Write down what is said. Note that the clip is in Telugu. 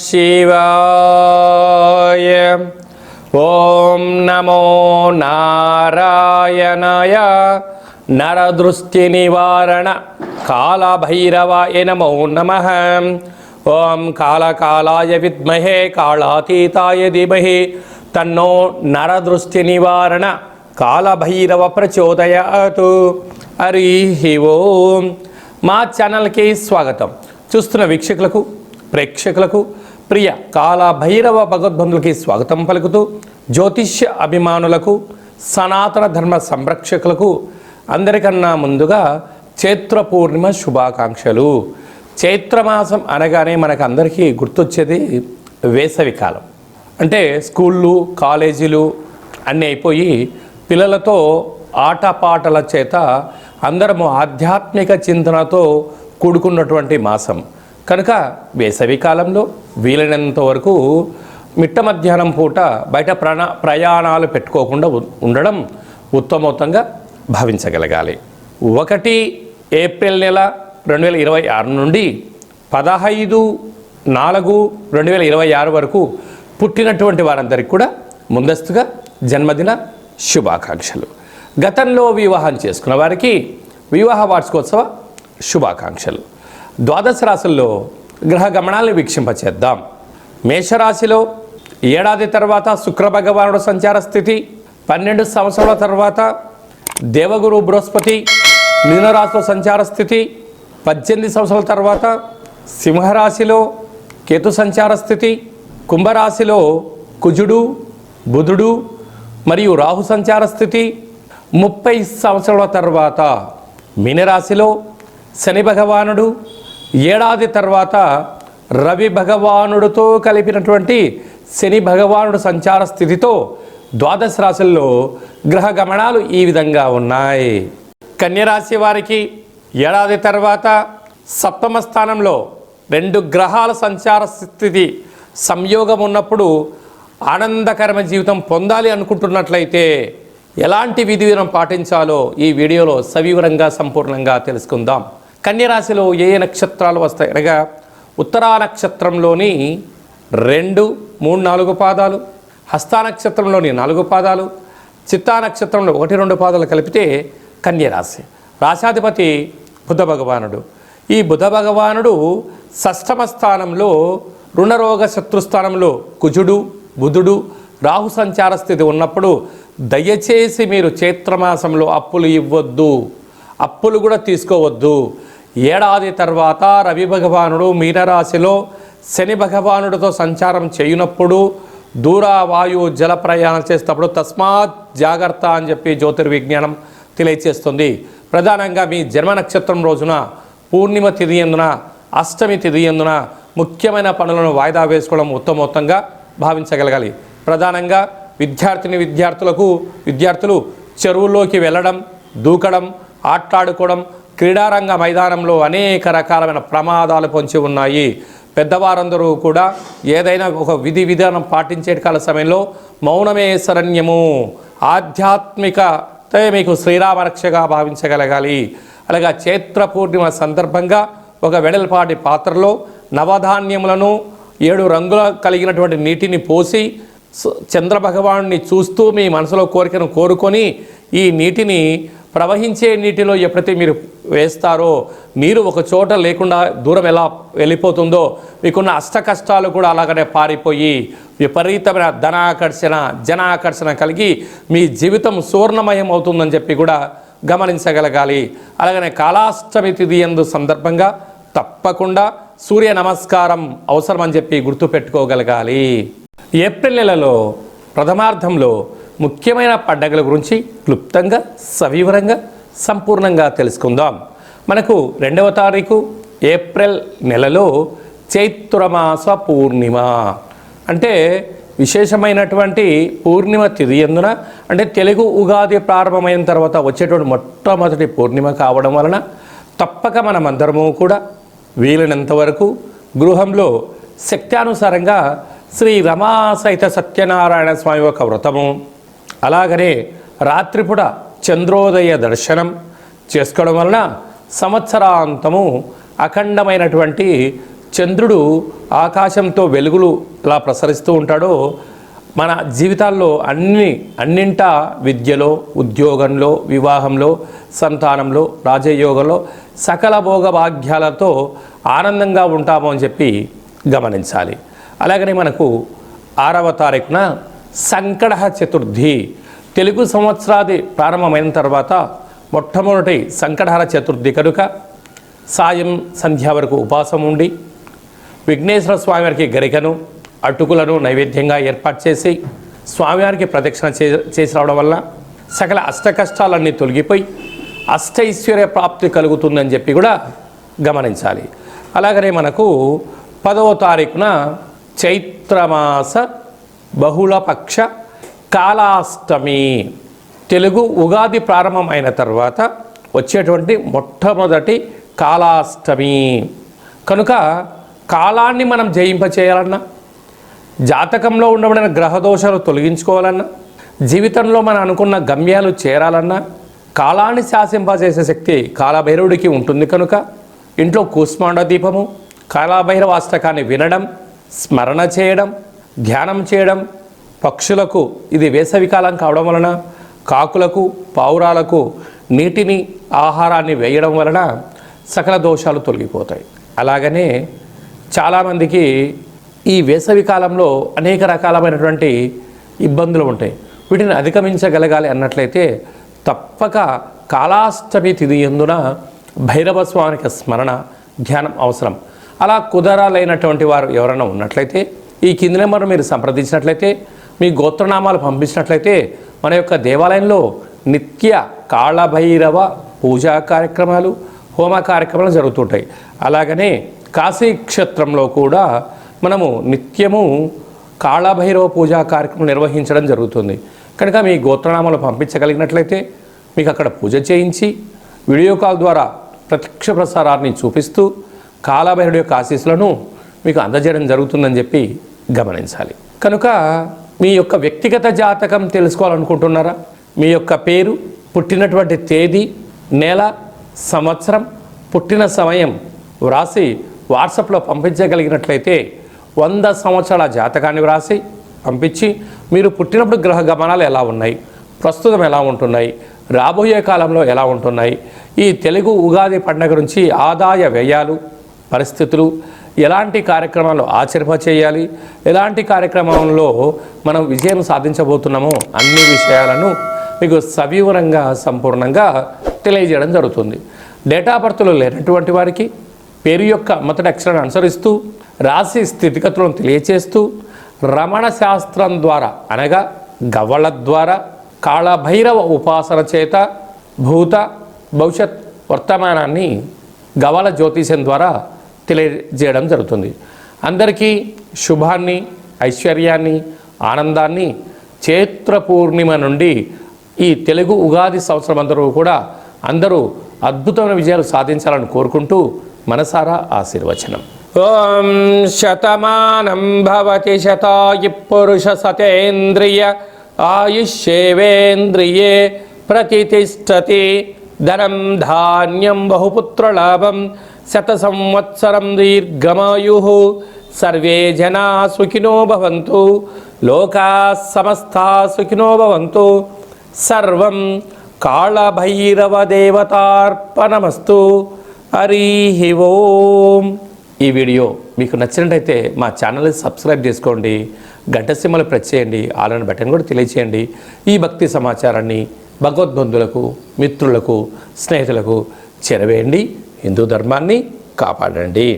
శివాయ. ఓం నమో నారాయణాయ. నరదృష్టి నివారణ కాళభైరవాయ నమో నమః. ఓం కాళకాలాయ విద్మహే కాళాతీతాయ ధీమహి తన్నో నరదృష్టి నివారణ కాళభైరవ ప్రచోదయాతు. హరి ఓం. మా ఛానల్కి స్వాగతం. చూస్తున్న వీక్షకులకు, ప్రేక్షకులకు, ప్రియ కాళభైరవ భగవద్బంధులకి స్వాగతం పలుకుతూ, జ్యోతిష్య అభిమానులకు, సనాతన ధర్మ సంరక్షకులకు అందరికన్నా ముందుగా చైత్ర పూర్ణిమ శుభాకాంక్షలు. చైత్రమాసం అనగానే మనకు అందరికీ గుర్తొచ్చేది వేసవి కాలం. అంటే స్కూళ్ళు, కాలేజీలు అన్నీ అయిపోయి పిల్లలతో ఆటపాటల చేత అందరము ఆధ్యాత్మిక చింతనతో కూడుకున్నటువంటి మాసం కనుక వేసవి కాలంలో వీలైనంత వరకు మిట్ట మధ్యాహ్నం పూట బయట ప్రయాణాలు పెట్టుకోకుండా ఉండడం ఉత్తమోత్తంగా భావించగలగాలి. 1 ఏప్రిల్ నెల 2026 నుండి 15/4/2026 వరకు పుట్టినటువంటి వారందరికీ కూడా ముందస్తుగా జన్మదిన శుభాకాంక్షలు. గతంలో వివాహం చేసుకున్న వారికి వివాహ వార్షికోత్సవ శుభాకాంక్షలు. ద్వాదశ రాశుల్లో గ్రహ గమనాలను వీక్షింపచేద్దాం. మేషరాశిలో ఏడాది తర్వాత శుక్ర భగవానుడు సంచార స్థితి, 12 సంవత్సరాల తర్వాత దేవగురు బృహస్పతి మీనరాశిలో సంచార స్థితి, 18 సంవత్సరాల తర్వాత సింహరాశిలో కేతు సంచార స్థితి, కుంభరాశిలో కుజుడు, బుధుడు మరియు రాహు సంచార స్థితి, 30 సంవత్సరాల తర్వాత మీనరాశిలో శని భగవానుడు, ఏడాది తర్వాత రవి భగవానుడితో కలిపినటువంటి శని భగవానుడు సంచార స్థితితో ద్వాదశ రాశుల్లో గ్రహ గమనాలు ఈ విధంగా ఉన్నాయి. కన్యరాశి వారికి ఏడాది తర్వాత సప్తమ స్థానంలో 2 గ్రహాల సంచార స్థితి సంయోగం ఉన్నప్పుడు ఆనందకరమైన జీవితం పొందాలి అనుకుంటున్నట్లయితే ఎలాంటి విధి విధానం పాటించాలో ఈ వీడియోలో సవివరంగా సంపూర్ణంగా తెలుసుకుందాం. కన్యరాశిలో ఏ నక్షత్రాలు వస్తాయి అనగా ఉత్తరా నక్షత్రంలోని 2, 3, 4 పాదాలు, హస్తా నక్షత్రంలోని 4 పాదాలు, చిత్తా నక్షత్రంలో 1, 2 పాదాలు కలిపితే కన్యరాశి. రాశాధిపతి బుధ భగవానుడు. ఈ బుధ భగవానుడు షష్ఠమ స్థానంలో రుణరోగ శత్రుస్థానంలో కుజుడు, బుధుడు, రాహు సంచార స్థితి ఉన్నప్పుడు దయచేసి మీరు చైత్రమాసంలో అప్పులు ఇవ్వద్దు, అప్పులు కూడా తీసుకోవద్దు. ఏడాది తర్వాత రవి భగవానుడు మీనరాశిలో శని భగవానుడితో సంచారం చేయనప్పుడు దూర వాయు జల ప్రయాణం చేసేటప్పుడు తస్మాత్ జాగ్రత్త అని చెప్పి జ్యోతిర్విజ్ఞానం తెలియచేస్తుంది. ప్రధానంగా మీ జన్మ నక్షత్రం రోజున పూర్ణిమ తిథి ఎందున, అష్టమి తిథి ఎందున ముఖ్యమైన పనులను వాయిదా వేసుకోవడం ఉత్తమోత్తంగా భావించగలగాలి. ప్రధానంగా విద్యార్థులు చెరువుల్లోకి వెళ్ళడం, దూకడం, ఆట్లాడుకోవడం, క్రీడారంగ మైదానంలో అనేక రకాలైన ప్రమాదాలు పొంచి ఉన్నాయి. పెద్దవారందరూ కూడా ఏదైనా ఒక విధి విధానం పాటించే కాల సమయంలో మౌనమే శరణ్యము, ఆధ్యాత్మికతే మీకు శ్రీరామరక్షగా భావించగలగాలి. అలాగే చైత్ర పూర్ణిమ సందర్భంగా ఒక వెడల్పాటి పాత్రలో నవధాన్యములను 7 రంగుల కలిగినటువంటి నీటిని పోసి చంద్రభగవానుని చూస్తూ మీ మనసులో కోరికను కోరుకొని ఈ నీటిని ప్రవహించే నీటిలో ఎప్పుడైతే మీరు వేస్తారో నీరు ఒక చోట లేకుండా దూరం ఎలా వెళ్ళిపోతుందో మీకున్న అష్ట కష్టాలు కూడా అలాగనే పారిపోయి విపరీతమైన ధనాకర్షణ, జనాకర్షణ కలిగి మీ జీవితం సువర్ణమయం అవుతుందని చెప్పి కూడా గమనించగలగాలి. అలాగనే కాళాష్టమి తిథి యందు సందర్భంగా తప్పకుండా సూర్య నమస్కారం అవసరం అని చెప్పి గుర్తుపెట్టుకోగలగాలి. ఏప్రిల్ నెలలో ప్రథమార్థంలో ముఖ్యమైన పండుగల గురించి క్లుప్తంగా, సవివరంగా, సంపూర్ణంగా తెలుసుకుందాం. మనకు 2వ తారీఖు ఏప్రిల్ నెలలో చైత్రమాస పూర్ణిమ అంటే విశేషమైనటువంటి పూర్ణిమ తిథి ఎందున, అంటే తెలుగు ఉగాది ప్రారంభమైన తర్వాత వచ్చేటువంటి మొట్టమొదటి పూర్ణిమ కావడం వలన తప్పక మనమందరము కూడా వీలైనంత వరకు గృహంలో శక్త్యానుసారంగా శ్రీ రమా సహిత సత్యనారాయణ స్వామి యొక్క వ్రతము, అలాగనే రాత్రిపూట చంద్రోదయ దర్శనం చేసుకోవడం వలన సంవత్సరాంతము అఖండమైనటువంటి చంద్రుడు ఆకాశంతో వెలుగులులా ప్రసరిస్తూ ఉంటాడో మన జీవితాల్లో అన్నింటా విద్యలో, ఉద్యోగంలో, వివాహంలో, సంతానంలో, రాజయోగంలో సకల భోగ భాగ్యాలతో ఆనందంగా ఉంటాము అని చెప్పి గమనించాలి. అలాగనే మనకు 6వ తారీఖున సంకటహ చతుర్థి, తెలుగు సంవత్సరాది ప్రారంభమైన తర్వాత మొట్టమొదటి సంకటహర చతుర్థి కనుక సాయం సంధ్య వరకు ఉపవాసం ఉండి విఘ్నేశ్వర స్వామివారికి గరికను, అటుకులను నైవేద్యంగా ఏర్పాటు చేసి స్వామివారికి ప్రదక్షిణ చేసి రావడం వల్ల సకల అష్టకష్టాలన్నీ తొలగిపోయి అష్టైశ్వర్య ప్రాప్తి కలుగుతుందని చెప్పి కూడా గమనించాలి. అలాగనే మనకు 10వ తారీఖున చైత్రమాస బహుళపక్ష కాళాష్టమి, తెలుగు ఉగాది ప్రారంభం అయిన తర్వాత వచ్చేటువంటి మొట్టమొదటి కాళాష్టమి కనుక కాలాన్ని మనం జయింపచేయాలన్నా, జాతకంలో ఉండబడిన గ్రహదోషాలు తొలగించుకోవాలన్నా, జీవితంలో మనం అనుకున్న గమ్యాలు చేరాలన్నా కాలాన్ని శాసింపజేసే శక్తి కాలభైరవుడికి ఉంటుంది కనుక ఇంట్లో కూష్మాండ దీపము, కాలభైరవ అష్టకాన్ని వినడం, స్మరణ చేయడం, ధ్యానం చేయడం, పక్షులకు ఇది వేసవికాలం కావడం వలన కాకులకు, పావురాలకు నీటిని, ఆహారాన్ని వేయడం వలన సకల దోషాలు తొలగిపోతాయి. అలాగనే చాలామందికి ఈ వేసవి కాలంలో అనేక రకాలమైనటువంటి ఇబ్బందులు ఉంటాయి. వీటిని అధిగమించగలగాలి అన్నట్లయితే తప్పక కాళాష్టమి తిథి యందున భైరవ స్వామికి స్మరణ, ధ్యానం అవసరం. అలా కుదరాలైనటువంటి వారు ఎవరైనా ఉన్నట్లయితే ఈ కింది నెంబర్ మీరు సంప్రదించినట్లయితే, మీ గోత్రనామాలు పంపించినట్లయితే మన యొక్క దేవాలయంలో నిత్య కాళభైరవ పూజా కార్యక్రమాలు, హోమ కార్యక్రమాలు జరుగుతుంటాయి. అలాగనే కాశీ క్షేత్రంలో కూడా మనము నిత్యము కాళభైరవ పూజా కార్యక్రమం నిర్వహించడం జరుగుతుంది. కనుక మీ గోత్రనామాలు పంపించగలిగినట్లయితే మీకు అక్కడ పూజ చేయించి వీడియో కాల్ ద్వారా ప్రత్యక్ష ప్రసారాన్ని చూపిస్తూ కాళభైరవుడి యొక్క ఆశీస్సులను మీకు అందజేయడం జరుగుతుందని చెప్పి గమనించాలి. కనుక మీ యొక్క వ్యక్తిగత జాతకం తెలుసుకోవాలనుకుంటున్నారా? మీ యొక్క పేరు, పుట్టినటువంటి తేదీ, నెల, సంవత్సరం, పుట్టిన సమయం వ్రాసి వాట్సాప్లో పంపించగలిగినట్లయితే 100 సంవత్సరాల జాతకాన్ని వ్రాసి పంపించి మీరు పుట్టినప్పుడు గ్రహ గమనాలు ఎలా ఉన్నాయి, ప్రస్తుతం ఎలా ఉంటున్నాయి, రాబోయే కాలంలో ఎలా ఉంటున్నాయి, ఈ తెలుగు ఉగాది పండుగ నుంచి ఆదాయ వ్యయాలు, పరిస్థితులు, ఎలాంటి కార్యక్రమాలు ఆచరింపచేయాలి, ఎలాంటి కార్యక్రమంలో మనం విజయం సాధించబోతున్నామో అన్ని విషయాలను మీకు సవివరంగా సంపూర్ణంగా తెలియజేయడం జరుగుతుంది. డేటా బర్త్లో లేనటువంటి వారికి పేరు యొక్క మొదటి అక్షరాన్ని అనుసరిస్తూ రాశి స్థితిగతులను తెలియచేస్తూ రమణ శాస్త్రం ద్వారా అనగా గవ్వల ద్వారా కాళభైరవ ఉపాసన చేత భూత భవిష్యత్ వర్తమానాన్ని గవ్వల జ్యోతిష్యం ద్వారా తెలియజేయడం జరుగుతుంది. అందరికీ శుభాన్ని, ఐశ్వర్యాన్ని, ఆనందాన్ని చైత్ర పూర్ణిమ నుండి ఈ తెలుగు ఉగాది సంవత్సరం అందరూ అద్భుతమైన విజయాలు సాధించాలని కోరుకుంటూ మనసారా ఆశీర్వచనం. ఓం శతమానం భవతి శతాయు పురుష సతేంద్రియ ఆయుష్యేవేంద్రియే ప్రతిష్టతి ధనం ధాన్యం బహుపుత్రలాభం శత సంవత్సరం దీర్ఘమాయు సర్వే జనా సుఖినో భవంతు లోకా సమస్తా సుఖినో భవంతు సర్వం కాళభైరవ దేవతార్పణమస్తు. హరి ఓం. ఈ వీడియో మీకు నచ్చినట్టయితే మా ఛానల్ని సబ్స్క్రైబ్ చేసుకోండి, గంట సింబల్ ప్రెస్ చేయండి, ఆల్ బటన్ కూడా తెలియచేయండి. ఈ భక్తి సమాచారాన్ని భగవద్బంధులకు, మిత్రులకు, స్నేహితులకు చేరవేయండి. హిందూ ధర్మాన్ని కాపాడండి.